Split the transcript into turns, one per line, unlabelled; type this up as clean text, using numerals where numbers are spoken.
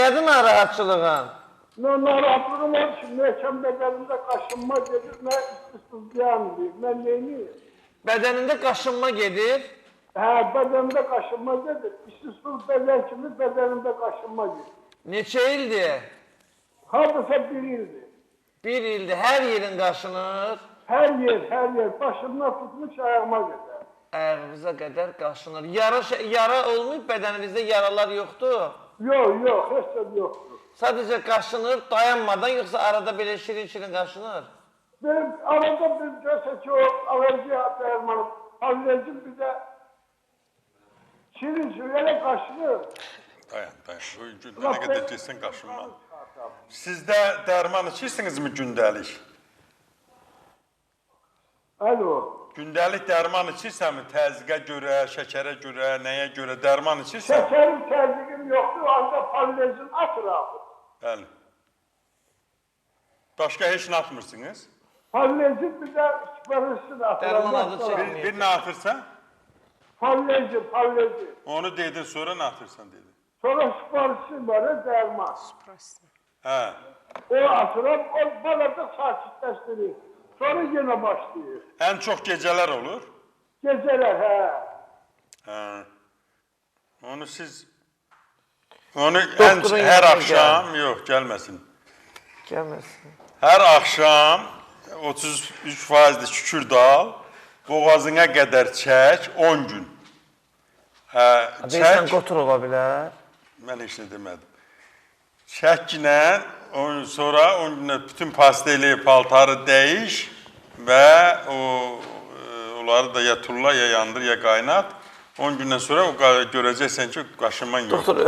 Nədir narahatçılığın?
Narahatlığım var ki, məhkəm bədənində qaşınma gedir, nə istisizliyan deyir, mən neyini?
Bədənində qaşınma gedir.
Hə, bədənində qaşınma gedir, istisisiz bədən kimi bədənində qaşınma gedir.
Neçə ildir?
Hardasa bir ildir.
Bir ildir. Hər yerin qaşınır.
Hər yer, başımdan tutmuş ayağıma gedər.
Ayağınıza qədər qaşınır. Yara olmayıb bədəninizdə yaralar yoxdur?
Yox, heç də yoxdur.
Sadəcə qaşınır, dayanmadan, yoxsa arada belə şirin-şirin qaşınır?
Benim arada bir görsə ki, o alerji dərmanı, alerjim bir də şirin elə qaşınır.
Dayan. Bu gündə nə qədər geçsən qaşınma. Sizdə dərman içirsinizmi gündəlik?
Alo.
Gündəlik dərman içirsənmi? Təzyiqə görə, şəkərə görə, nəyə görə dərman içirsən?
Şəkərim, təzyiqim yoxdur, ancaq alerjim atır abi.
Bəli. Başqa heç nə atmırsınız?
Alerjim bir də siparişini atır.
Dərman adı çəkməyir.
Bir nə atırsan?
Alerjim.
Onu dedin, sonra nə atırsan dedin.
Sonra siparişim var, dərman.
Hə.
O atıram, o bana da sakitləşdirir. Sonra yenə başlayır.
Ən çox gecələr olur?
Gecələr,
Hə. Onu siz... Onu
Doktorun
hər
yanına
axşam... Yox, gəlməsin.
Gəlməsin.
Hər axşam 33% kükür dal, boğazına qədər çək 10 gün. Hə,
Deyirsən,
çək...
qotur ola bilər.
Mən heç nə demədim. Çəklə, sonra 10 gündə bütün pasteli paltarı dəyiş və onları da ya turla, ya yandır, ya qaynat. 10 gündən sonra görəcəksən ki, qaşınman yoxdur.